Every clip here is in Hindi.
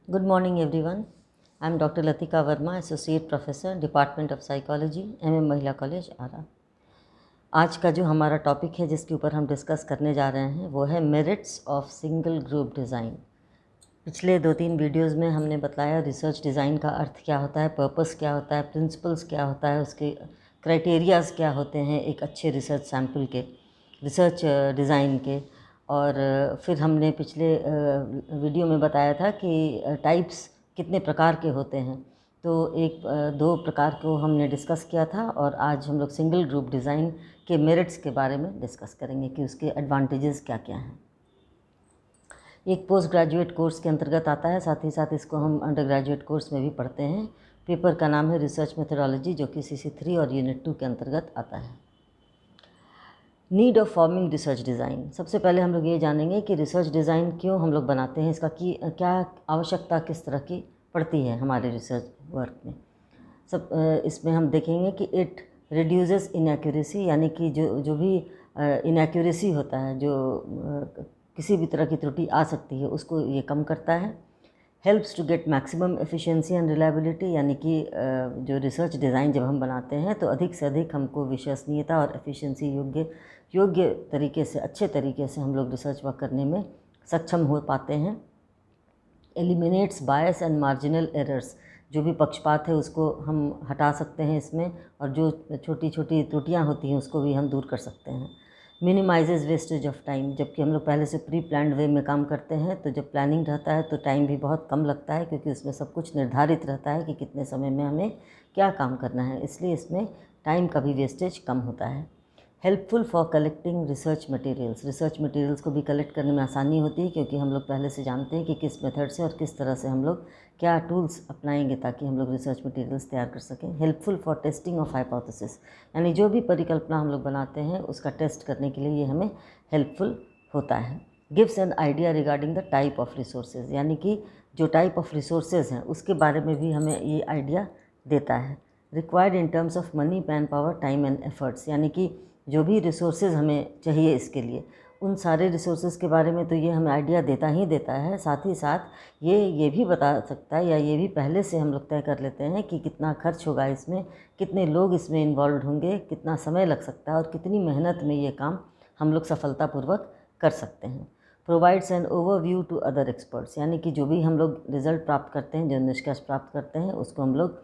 Good morning everyone. I am Dr. Latika Verma, Associate Professor, Department of Psychology, MM महिला कॉलेज आरा। आज का जो हमारा टॉपिक है जिसके ऊपर हम डिस्कस करने जा रहे हैं वो है merits of single group design. पिछले 2-3 वीडियोज़ में हमने बताया रिसर्च डिज़ाइन का अर्थ क्या होता है, पर्पस क्या होता है, प्रिंसिपल्स क्या होता है, उसके क्राइटेरियाज़ क्या होते हैं एक अच्छे रिसर्च सैम्पल के, रिसर्च डिज़ाइन के। और फिर हमने पिछले वीडियो में बताया था कि टाइप्स कितने प्रकार के होते हैं। तो दो प्रकार को हमने डिस्कस किया था और आज हम लोग सिंगल ग्रुप डिज़ाइन के मेरिट्स के बारे में डिस्कस करेंगे कि उसके एडवांटेजेस क्या क्या हैं। एक पोस्ट ग्रेजुएट कोर्स के अंतर्गत आता है, साथ ही साथ इसको हम अंडर ग्रेजुएट कोर्स में भी पढ़ते हैं। पेपर का नाम है रिसर्च मेथोडोलॉजी, जो कि CC3 और यूनिट 2 के अंतर्गत आता है। Need of forming research design. सबसे पहले हम लोग ये जानेंगे कि रिसर्च डिज़ाइन क्यों हम लोग बनाते हैं, इसका क्या आवश्यकता किस तरह की पड़ती है हमारे रिसर्च वर्क में। इसमें हम देखेंगे कि इट रिड्यूसेस इनएक्यूरेसी, यानी कि जो भी इनएक्यूरेसी होता है, जो किसी भी तरह की त्रुटि आ सकती है, उसको ये कम करता है। Helps to get maximum efficiency and reliability, यानी कि जो रिसर्च डिज़ाइन जब हम बनाते हैं तो अधिक से अधिक हमको विश्वसनीयता और एफिशिएंसी योग्य तरीके से, अच्छे तरीके से हम लोग रिसर्च वर्क करने में सक्षम हो पाते हैं। Eliminates bias and marginal errors, जो भी पक्षपात है उसको हम हटा सकते हैं इसमें, और जो छोटी छोटी त्रुटियां होती हैं उसको भी हम दूर कर सकते हैं। मिनिमाइजेज वेस्टेज ऑफ टाइम, जबकि हम लोग पहले से प्री प्लान्ड वे में काम करते हैं तो जब प्लानिंग रहता है तो टाइम भी बहुत कम लगता है, क्योंकि उसमें सब कुछ निर्धारित रहता है कि कितने समय में हमें क्या काम करना है, इसलिए इसमें टाइम का भी वेस्टेज कम होता है। Helpful for collecting research materials, research materials को भी कलेक्ट करने में आसानी होती है, क्योंकि हम लोग पहले से जानते हैं कि किस मेथड से और किस तरह से हम लोग क्या टूल्स अपनाएंगे ताकि हम लोग रिसर्च मटेरियल्स तैयार कर सकें। Helpful for testing of hypothesis, यानी जो भी परिकल्पना हम लोग बनाते हैं उसका टेस्ट करने के लिए ये हमें हेल्पफुल होता है। Gives an idea regarding the type of resources, यानी कि जो टाइप ऑफ रिसोर्सेज हैं उसके बारे में भी हमें ये आइडिया देता है। Required in terms of money, man power, time and efforts, यानी कि जो भी रिसोर्सेज हमें चाहिए इसके लिए, उन सारे रिसोर्सेज के बारे में तो ये हमें आइडिया देता ही देता है। साथ ही साथ ये भी बता सकता है, या ये भी पहले से हम लोग तय कर लेते हैं कि कितना खर्च होगा इसमें, कितने लोग इसमें इन्वॉल्व होंगे, कितना समय लग सकता है और कितनी मेहनत में ये काम हम लोग सफलतापूर्वक कर सकते हैं। Provides an overview to other experts, यानी कि जो भी हम लोग रिज़ल्ट प्राप्त करते हैं, जो निष्कर्ष प्राप्त करते हैं, उसको हम लोग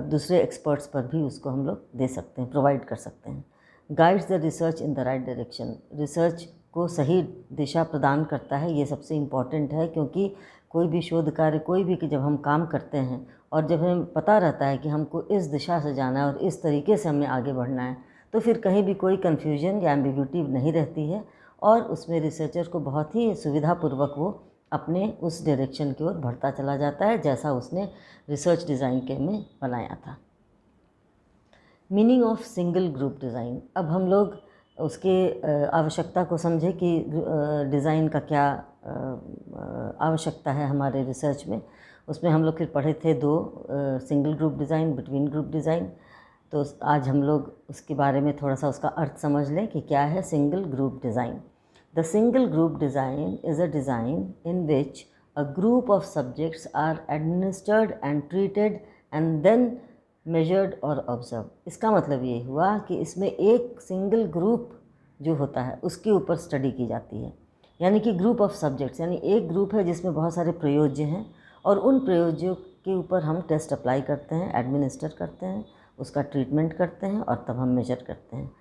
दूसरे एक्सपर्ट्स पर भी उसको हम लोग दे सकते हैं, प्रोवाइड कर सकते हैं। Guides the research in the right direction, research को सही दिशा प्रदान करता है। ये सबसे इम्पॉर्टेंट है, क्योंकि कोई भी शोध कार्य, कोई भी कि जब हम काम करते हैं और जब हमें पता रहता है कि हमको इस दिशा से जाना है और इस तरीके से हमें आगे बढ़ना है, तो फिर कहीं भी कोई कन्फ्यूजन या एम्बिग्यूटी नहीं रहती है, और उसमें रिसर्चर को बहुत ही सुविधापूर्वक वो अपने उस डायरेक्शन की ओर बढ़ता चला जाता है जैसा उसने रिसर्च डिज़ाइन के में बनाया था। Meaning of single group design, अब हम लोग उसके आवश्यकता को समझे कि डिज़ाइन का क्या आवश्यकता है हमारे रिसर्च में। उसमें हम लोग फिर पढ़े थे दो, single group design, between group design. तो आज हम लोग उसके बारे में थोड़ा सा उसका अर्थ समझ लें कि क्या है single group design. The single group design is a design in which a group of subjects are administered and treated and then measured और observed। इसका मतलब ये हुआ कि इसमें एक सिंगल ग्रुप जो होता है उसके ऊपर स्टडी की जाती है, यानी कि ग्रुप ऑफ सब्जेक्ट्स, यानी एक ग्रुप है जिसमें बहुत सारे प्रयोज्य हैं और उन प्रयोज्यों के ऊपर हम टेस्ट अप्लाई करते हैं, एडमिनिस्टर करते हैं, उसका ट्रीटमेंट करते हैं और तब हम मेजर करते हैं।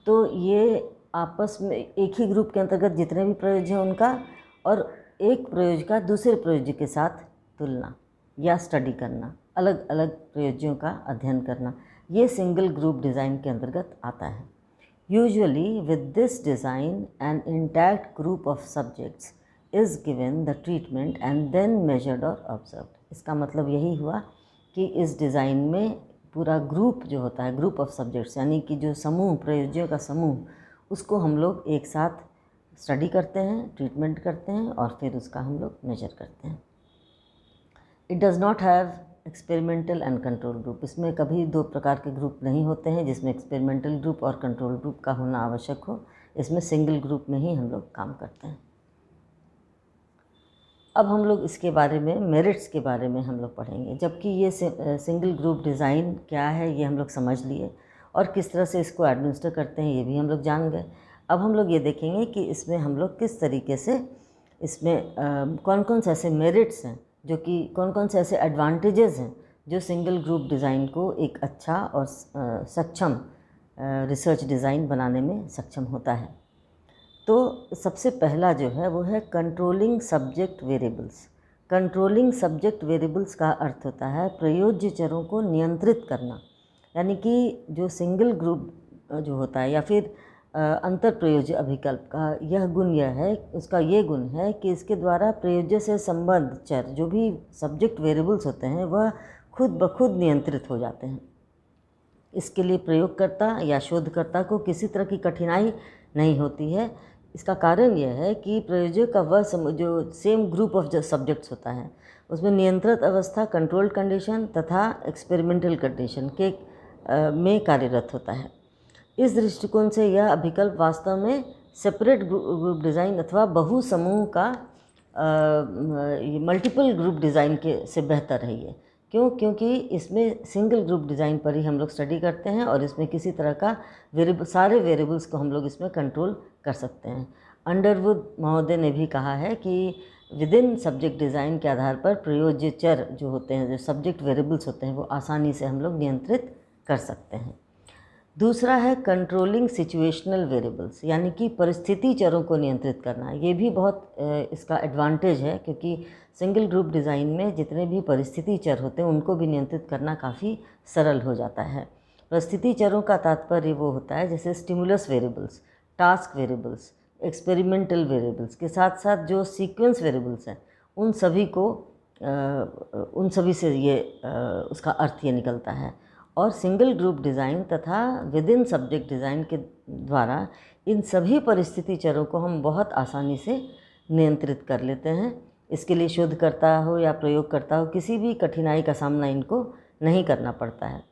तो ये आपस में एक ही ग्रुप के अंतर्गत जितने भी प्रयोज्य हैं उनका, और एक प्रयोज्य का दूसरे प्रयोज्य के साथ तुलना या स्टडी करना, अलग अलग प्रयोज्यों का अध्ययन करना, ये सिंगल ग्रुप डिज़ाइन के अंतर्गत आता है। Usually with this design an intact group of subjects is given the treatment and then measured और ऑब्जर्व्ड। इसका मतलब यही हुआ कि इस डिज़ाइन में पूरा ग्रुप जो होता है, ग्रुप ऑफ सब्जेक्ट्स, यानी कि जो समूह, प्रयोज्यों का समूह, उसको हम लोग एक साथ स्टडी करते हैं, ट्रीटमेंट करते हैं और फिर उसका हम लोग मेजर करते हैं। It does not have experimental and control group, इसमें कभी दो प्रकार के ग्रुप नहीं होते हैं जिसमें एक्सपेरिमेंटल ग्रुप और कंट्रोल ग्रुप का होना आवश्यक हो। इसमें सिंगल ग्रुप में ही हम लोग काम करते हैं। अब हम लोग इसके बारे में, मेरिट्स के बारे में हम लोग पढ़ेंगे। जबकि ये सिंगल ग्रुप डिज़ाइन क्या है ये हम लोग समझ लिए, और किस तरह से इसको एडमिनिस्टर करते हैं ये भी हम लोग जान गए। अब हम लोग ये देखेंगे कि इसमें हम लोग किस तरीके से, इसमें कौन कौन से ऐसे मेरिट्स हैं, जो कि कौन कौन से ऐसे एडवांटेजेस हैं जो सिंगल ग्रुप डिज़ाइन को एक अच्छा और सक्षम रिसर्च डिज़ाइन बनाने में सक्षम होता है। तो सबसे पहला जो है वो है controlling subject variables. Controlling subject variables का अर्थ होता है प्रयोज्य चरों को नियंत्रित करना। यानी कि जो सिंगल ग्रुप जो होता है या फिर अंतर प्रयोज्य अभिकल्प का यह गुण यह है, उसका ये गुण है कि इसके द्वारा प्रयोज्य से संबद्ध चर जो भी सब्जेक्ट वेरिएबल्स होते हैं वह खुद ब खुद नियंत्रित हो जाते हैं। इसके लिए प्रयोगकर्ता या शोधकर्ता को किसी तरह की कठिनाई नहीं होती है। इसका कारण यह है कि प्रयोज्य का वह जो सेम ग्रुप ऑफ सब्जेक्ट्स होता है उसमें नियंत्रित अवस्था, कंट्रोल कंडीशन तथा एक्सपेरिमेंटल कंडीशन के में कार्यरत होता है। इस दृष्टिकोण से यह अभिकल्प वास्तव में सेपरेट ग्रुप डिज़ाइन अथवा बहु समूह का मल्टीपल ग्रुप डिज़ाइन के से बेहतर है ये। क्यों? क्योंकि इसमें सिंगल ग्रुप डिज़ाइन पर ही हम लोग स्टडी करते हैं और इसमें किसी तरह का सारे वेरिएबल्स को हम लोग इसमें कंट्रोल कर सकते हैं। अंडरवुड महोदय ने भी कहा है कि विद इन सब्जेक्ट डिज़ाइन के आधार पर प्रयोज्य चर जो होते हैं, जो सब्जेक्ट वेरिएबल्स होते हैं, वो आसानी से हम लोग नियंत्रित कर सकते हैं। दूसरा है कंट्रोलिंग सिचुएशनल वेरिएबल्स, यानी कि परिस्थिति चरों को नियंत्रित करना। ये भी बहुत इसका एडवांटेज है, क्योंकि सिंगल ग्रुप डिज़ाइन में जितने भी परिस्थिति चर होते हैं उनको भी नियंत्रित करना काफ़ी सरल हो जाता है। परिस्थिति चरों का तात्पर्य वो होता है जैसे stimulus variables, task variables, experimental variables के साथ साथ जो सीक्वेंस वेरिएबल्स हैं उन सभी से ये उसका अर्थ ये निकलता है। और सिंगल ग्रुप डिज़ाइन तथा विद इन सब्जेक्ट डिज़ाइन के द्वारा इन सभी परिस्थिति चरों को हम बहुत आसानी से नियंत्रित कर लेते हैं। इसके लिए शोधकर्ता हो या प्रयोगकर्ता हो, किसी भी कठिनाई का सामना इनको नहीं करना पड़ता है।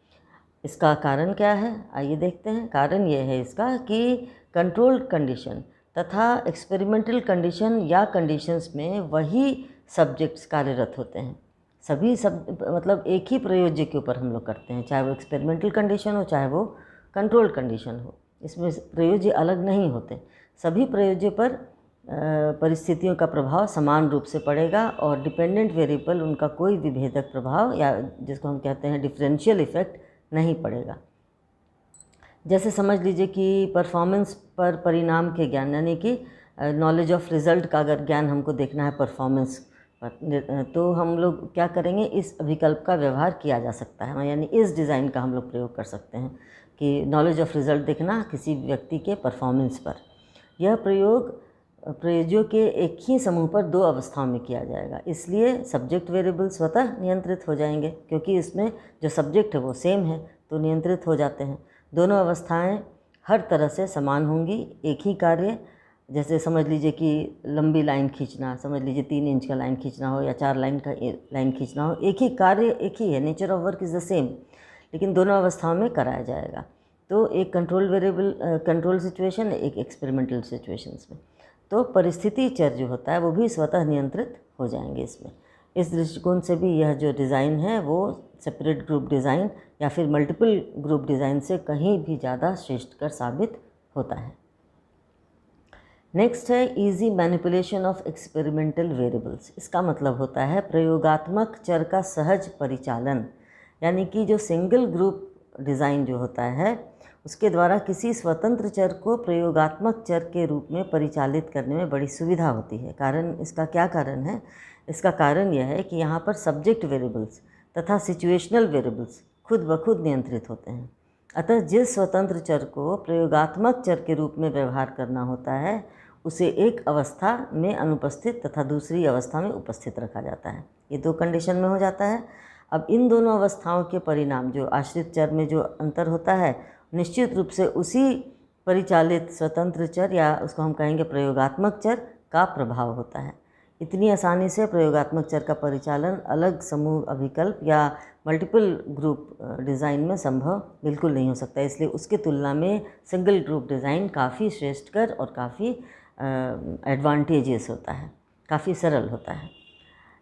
इसका कारण क्या है, आइए देखते हैं। कारण ये है इसका कि कंट्रोल्ड कंडीशन तथा एक्सपेरिमेंटल कंडीशन या कंडीशंस में वही सब्जेक्ट्स कार्यरत होते हैं। सभी मतलब एक ही प्रयोज्य के ऊपर हम लोग करते हैं, चाहे वो एक्सपेरिमेंटल कंडीशन हो चाहे वो कंट्रोल्ड कंडीशन हो। इसमें प्रयोज्य अलग नहीं होते। सभी प्रयोज्य पर परिस्थितियों का प्रभाव समान रूप से पड़ेगा और डिपेंडेंट वेरिएबल उनका कोई विभेदक प्रभाव या जिसको हम कहते हैं डिफरेंशियल इफेक्ट नहीं पड़ेगा। जैसे समझ लीजिए कि परफॉर्मेंस पर परिणाम के ज्ञान, यानी कि नॉलेज ऑफ रिज़ल्ट का अगर ज्ञान हमको देखना है परफॉर्मेंस पर, तो हम लोग क्या करेंगे, इस विकल्प का व्यवहार किया जा सकता है, यानी इस डिज़ाइन का हम लोग प्रयोग कर सकते हैं कि नॉलेज ऑफ रिज़ल्ट देखना किसी व्यक्ति के परफॉर्मेंस पर। यह प्रयोग प्रयोज्यों के एक ही समूह पर दो अवस्थाओं में किया जाएगा, इसलिए सब्जेक्ट वेरिएबल स्वतः नियंत्रित हो जाएंगे, क्योंकि इसमें जो सब्जेक्ट है वो सेम है तो नियंत्रित हो जाते हैं। दोनों अवस्थाएं हर तरह से समान होंगी। एक ही कार्य, जैसे समझ लीजिए कि लंबी लाइन खींचना, समझ लीजिए 3 इंच का लाइन खींचना हो या 4 लाइन का लाइन खींचना हो, एक ही कार्य एक ही है, nature of work is the same, लेकिन दोनों अवस्थाओं में कराया जाएगा। तो एक कंट्रोल सिचुएशन, एक एक्सपेरिमेंटल सिचुएशंस में, तो परिस्थिति चर जो होता है वो भी स्वतः नियंत्रित हो जाएंगे इसमें। इस दृष्टिकोण से भी यह जो डिज़ाइन है वो सेपरेट ग्रुप डिज़ाइन या फिर मल्टीपल ग्रुप डिज़ाइन से कहीं भी ज़्यादा श्रेष्ठकर साबित होता है। नेक्स्ट है easy manipulation of experimental variables. इसका मतलब होता है प्रयोगात्मक चर का सहज परिचालन, यानी कि जो सिंगल ग्रुप डिज़ाइन जो होता है उसके द्वारा किसी स्वतंत्र चर को प्रयोगात्मक चर के रूप में परिचालित करने में बड़ी सुविधा होती है। कारण, इसका क्या कारण है? इसका कारण यह है कि यहाँ पर सब्जेक्ट वेरिएबल्स तथा सिचुएशनल वेरिएबल्स खुद ब खुद नियंत्रित होते हैं। अतः जिस स्वतंत्र चर को प्रयोगात्मक चर के रूप में व्यवहार करना होता है उसे एक अवस्था में अनुपस्थित तथा दूसरी अवस्था में उपस्थित रखा जाता है। ये 2 कंडीशन में हो जाता है। अब इन दोनों अवस्थाओं के परिणाम, जो आश्रित चर में जो अंतर होता है, निश्चित रूप से उसी परिचालित स्वतंत्र चर या उसको हम कहेंगे प्रयोगात्मक चर का प्रभाव होता है। इतनी आसानी से प्रयोगात्मक चर का परिचालन अलग समूह अभिकल्प या मल्टीपल ग्रुप डिज़ाइन में संभव बिल्कुल नहीं हो सकता। इसलिए उसकी तुलना में सिंगल ग्रुप डिज़ाइन काफ़ी श्रेष्ठकर और काफ़ी एडवांटेजियस होता है, काफ़ी सरल होता है।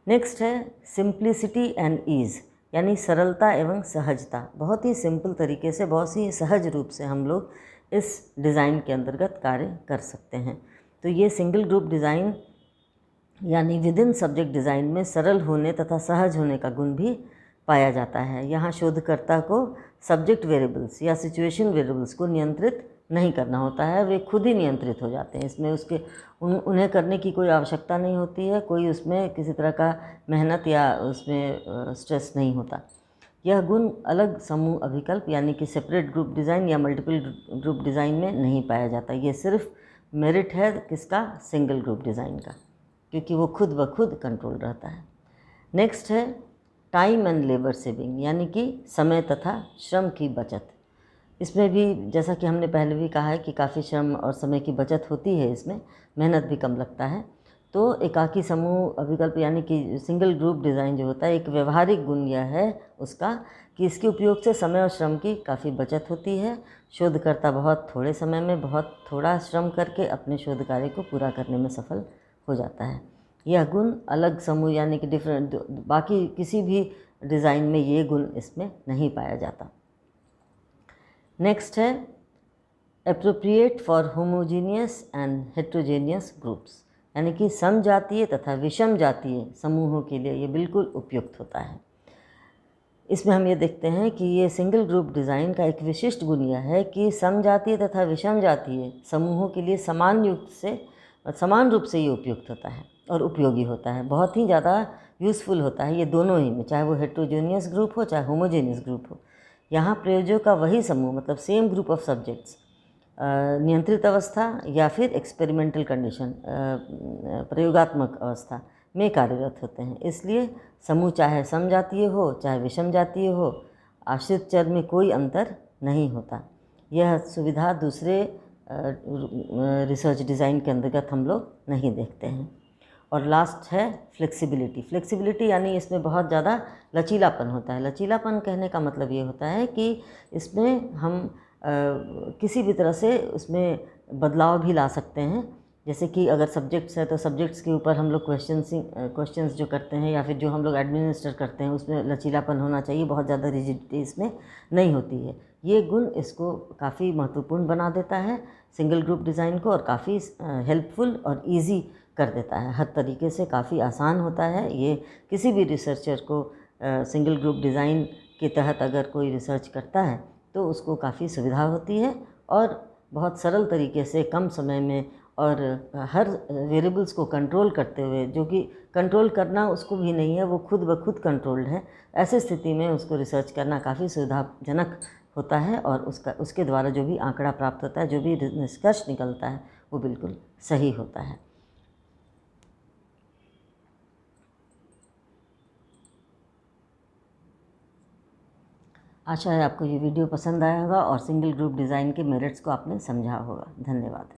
नेक्स्ट है सिंप्लिसिटी एंड ईज़, यानी सरलता एवं सहजता। बहुत ही सिंपल तरीके से, बहुत ही सहज रूप से हम लोग इस डिज़ाइन के अंतर्गत कार्य कर सकते हैं। तो ये सिंगल ग्रुप डिज़ाइन यानी विद इन सब्जेक्ट डिज़ाइन में सरल होने तथा सहज होने का गुण भी पाया जाता है। यहाँ शोधकर्ता को सब्जेक्ट वेरिएबल्स या सिचुएशन वेरिएबल्स को नियंत्रित नहीं करना होता है, वे खुद ही नियंत्रित हो जाते हैं। इसमें उन्हें करने की कोई आवश्यकता नहीं होती है, कोई उसमें किसी तरह का मेहनत या उसमें स्ट्रेस नहीं होता। यह गुण अलग समूह अभिकल्प यानी कि सेपरेट ग्रुप डिज़ाइन या मल्टीपल ग्रुप डिज़ाइन में नहीं पाया जाता। ये सिर्फ मेरिट है किसका? सिंगल ग्रुप डिज़ाइन का, क्योंकि वो खुद ब खुद कंट्रोल रहता है। नेक्स्ट है टाइम एंड लेबर सेविंग, यानी कि समय तथा श्रम की बचत। इसमें भी जैसा कि हमने पहले भी कहा है कि काफ़ी श्रम और समय की बचत होती है, इसमें मेहनत भी कम लगता है। तो एकाकी समूह अभिकल्प यानी कि सिंगल ग्रुप डिज़ाइन जो होता है, एक व्यवहारिक गुण यह है उसका कि इसके उपयोग से समय और श्रम की काफ़ी बचत होती है। शोधकर्ता बहुत थोड़े समय में बहुत थोड़ा श्रम करके अपने शोध कार्य को पूरा करने में सफल हो जाता है। यह गुण अलग समूह यानी कि डिफरेंट बाकी किसी भी डिज़ाइन में ये गुण इसमें नहीं पाया जाता। नेक्स्ट है appropriate for homogeneous and heterogeneous groups, यानी कि समजातीय तथा विषम जातीय समूहों के लिए ये बिल्कुल उपयुक्त होता है। इसमें हम ये देखते हैं कि ये सिंगल ग्रुप डिज़ाइन का एक विशिष्ट गुण यह है कि समजातीय तथा विषम जातीय समूहों के लिए समान रूप से ये उपयुक्त होता है और उपयोगी होता है। बहुत ही ज़्यादा यूज़फुल होता है ये दोनों ही में, चाहे वो हेट्रोजेनियस ग्रुप हो चाहे होमोजेनियस ग्रुप हो। यहाँ प्रयोजों का वही समूह मतलब सेम ग्रुप ऑफ सब्जेक्ट्स नियंत्रित अवस्था या फिर एक्सपेरिमेंटल कंडीशन प्रयोगात्मक अवस्था में कार्यरत होते हैं। इसलिए समूह चाहे समजातीय हो चाहे विषम जातीय हो, आश्रित चर में कोई अंतर नहीं होता। यह सुविधा दूसरे रिसर्च डिज़ाइन के अंतर्गत हम लोग नहीं देखते हैं। और लास्ट है फ्लेक्सिबिलिटी यानी इसमें बहुत ज़्यादा लचीलापन होता है। लचीलापन कहने का मतलब ये होता है कि इसमें हम किसी भी तरह से उसमें बदलाव भी ला सकते हैं। जैसे कि अगर सब्जेक्ट्स है तो सब्जेक्ट्स के ऊपर हम लोग क्वेश्चंस जो करते हैं या फिर जो हम लोग एडमिनिस्टर करते हैं उसमें लचीलापन होना चाहिए, बहुत ज़्यादा रिजिडिटी इसमें नहीं होती है। ये गुण इसको काफ़ी महत्वपूर्ण बना देता है सिंगल ग्रुप डिज़ाइन को, और काफ़ी हेल्पफुल और ईजी कर देता है। हर तरीके से काफ़ी आसान होता है। ये किसी भी रिसर्चर को सिंगल ग्रुप डिज़ाइन के तहत अगर कोई रिसर्च करता है तो उसको काफ़ी सुविधा होती है और बहुत सरल तरीके से कम समय में और हर वेरिएबल्स को कंट्रोल करते हुए, जो कि कंट्रोल करना उसको भी नहीं है, वो खुद ब खुद कंट्रोल्ड है, ऐसे स्थिति में उसको रिसर्च करना काफ़ी सुविधाजनक होता है और उसके द्वारा जो भी आंकड़ा प्राप्त होता है, जो भी निष्कर्ष निकलता है, वो बिल्कुल सही होता है। आशा है आपको ये वीडियो पसंद आया होगा और सिंगल ग्रुप डिज़ाइन के मेरिट्स को आपने समझा होगा। धन्यवाद।